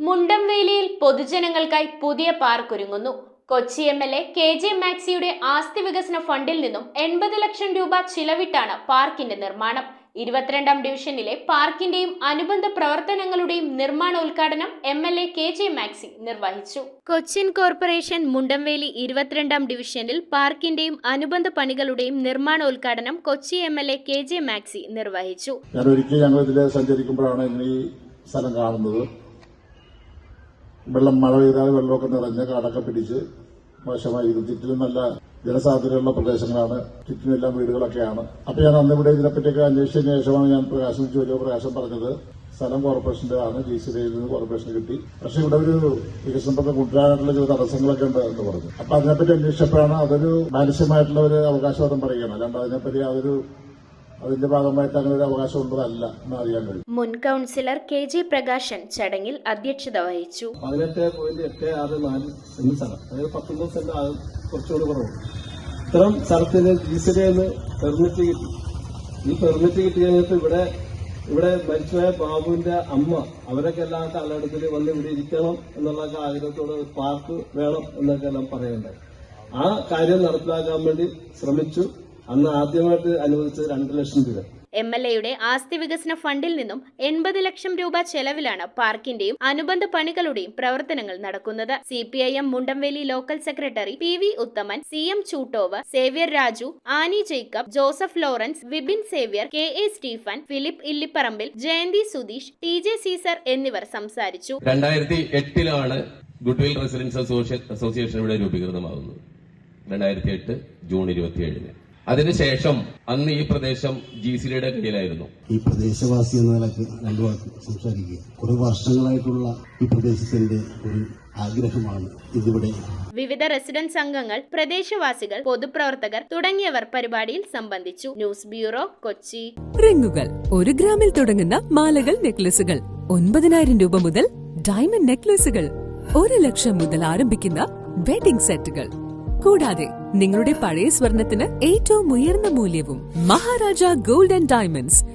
മുണ്ടംവേലിയിൽ പൊതുജനങ്ങൾക്കായി പുതിയ പാർക്ക് ഒരുങ്ങുന്നു. Kochi MLA KJ മാക്സിയുടെ ആസ്തി വികസന ഫണ്ടിൽ നിന്നും 80 ലക്ഷം രൂപ ചിലവിട്ടാണ് പാർക്കിന്റെ നിർമ്മാണം. 22ാം ഡിവിഷനിലെ പാർക്കിന്റെയും അനുബന്ധ പ്രവർത്തനങ്ങളുടെയും നിർമ്മാണോദ്ഘാടനം MLA KJ മാക്സി നിർവഹിച്ചു. കൊച്ചിൻ കോർപ്പറേഷൻ മുണ്ടംവേലി 22ാം ഡിവിഷനിൽ പാർക്കിന്റെയും അനുബന്ധ പണികളുടെയും നിർമ്മാണോദ്ഘാടനം കൊച്ചി MLA KJ മാക്സി നിർവഹിച്ചു. സഞ്ചരിക്കുമ്പോഴാണ് ഈ സ്ഥലം കാണുന്നത്. മഴ പെയ്താൽ വെള്ളമൊക്കെ നിറഞ്ഞ് കാടൊക്കെ പിടിച്ച് മോശമായിരിക്കും. ചുറ്റിലും നല്ല ജനസാധ്യതയുള്ള പ്രദേശങ്ങളാണ്, ചുറ്റിനെല്ലാം വീടുകളൊക്കെയാണ്. അപ്പൊ ഞാൻ അന്ന് ഇവിടെ ഇതിനെപ്പറ്റിയൊക്കെ അന്വേഷിച്ചതിന് ശേഷമാണ് ഞാൻ പ്രകാശം പറഞ്ഞത്. സ്ഥലം കോർപ്പറേഷന്റെ ആണ്, GCDയിൽ നിന്ന് കോർപ്പറേഷന് കിട്ടി. പക്ഷെ ഇവിടെ ഒരു വികസനം കൊണ്ടുവരാനായിട്ടുള്ള ചില തടസ്സങ്ങളൊക്കെ ഉണ്ട് എന്ന് പറഞ്ഞു. അപ്പൊ അതിനെപ്പറ്റി അന്വേഷിച്ചപ്പോഴാണ് അതൊരു മാനുഷ്യമായിട്ടുള്ള ഒരു അവകാശവാദം പറയുകയാണ്. അല്ലാണ്ട് അതിനെപ്പറ്റി അതിന്റെ ഭാഗമായിട്ട് അങ്ങനെ ഒരു അവകാശം ഉള്ളതല്ല എന്ന് അറിയാൻ കഴിയും. മുൻ കൌൺസിലർ KJ പ്രകാശൻ ചടങ്ങിൽ അധ്യക്ഷത വഹിച്ചു. 18.864 സെന്റ് സ്ഥലം, അതായത് 19 സെന്റ് കുറച്ചുകൂടി കുറവ്. ഇത്തരം സ്ഥലത്തിന് GCDയിൽ പെർമിറ്റ് കിട്ടി. ഈ പെർമിറ്റ് കിട്ടി കഴിഞ്ഞിട്ട് ഇവിടെ മരിച്ചുപോയ ബാബുവിന്റെ അമ്മ അവരൊക്കെ എല്ലാ കാലഘട്ടത്തിൽ വന്ന് ഇവിടെ ഇരിക്കണം എന്നുള്ള ആഗ്രഹത്തോടെ പാർക്ക് വേണം എന്നൊക്കെ എല്ലാം പറയുന്നുണ്ടായി. ആ കാര്യം നടപ്പിലാക്കാൻ വേണ്ടി ശ്രമിച്ചു. അന്ന് ആദ്യമായിട്ട് അനുവദിച്ചത് 2 ലക്ഷം രൂപ. MLAയുടെ ആസ്തി വികസന ഫണ്ടിൽ നിന്നും 80 ലക്ഷം രൂപ ചെലവിലാണ് പാർക്കിന്റെയും അനുബന്ധ പണികളുടെയും പ്രവർത്തനങ്ങൾ നടക്കുന്നത്. CPIM Mundamveli local secretary PV Uthaman, CM ചൂട്ടോവ്, Xavier Raju, Annie Jacob, Joseph Lawrence, Vipin Xavier, KA Stephen, Philip Illipparambil, Jayanthi Sudheesh, TJ Caesar എന്നിവർ സംസാരിച്ചു. 2008 ഗുഡ്വിൽ റെസിഡൻസ് അസോസിയേഷൻ ഇവിടെ രൂപീകൃതമാകുന്നത്. 2008 ജൂൺ 27. അതിനുശേഷം അന്ന് ഈ പ്രദേശം GCDയുടെ കീഴിലായിരുന്നു. ഈ പ്രദേശവാസി എന്ന നിലയ്ക്ക് രണ്ടു വാക്ക് സംസാരിക്കുക. കുറെ വർഷങ്ങളായിട്ടുള്ള ഈ പ്രദേശത്തിന്റെ ഒരു ആഗ്രഹമാണ് ഇതിവിടെ. വിവിധ റെസിഡൻസ് അംഗങ്ങൾ, പ്രദേശവാസികൾ, പൊതുപ്രവർത്തകർ തുടങ്ങിയവർ പരിപാടിയിൽ സംബന്ധിച്ചു. News bureau, Kochi. റിങ്ങുകൾ 1 ഗ്രാമിൽ തുടങ്ങുന്ന മാലകൾ, നെക്ലസുകൾ 9,000 രൂപ മുതൽ ഡയമണ്ട് നെക്ലസുകൾ 1 ലക്ഷം മുതൽ ആരംഭിക്കുന്ന വെഡിംഗ് സെറ്റുകൾ, കൂടാതെ നിങ്ങളുടെ പഴയ സ്വർണത്തിന് ഏറ്റവും ഉയർന്ന മൂല്യവും. Maharaja gold and diamonds,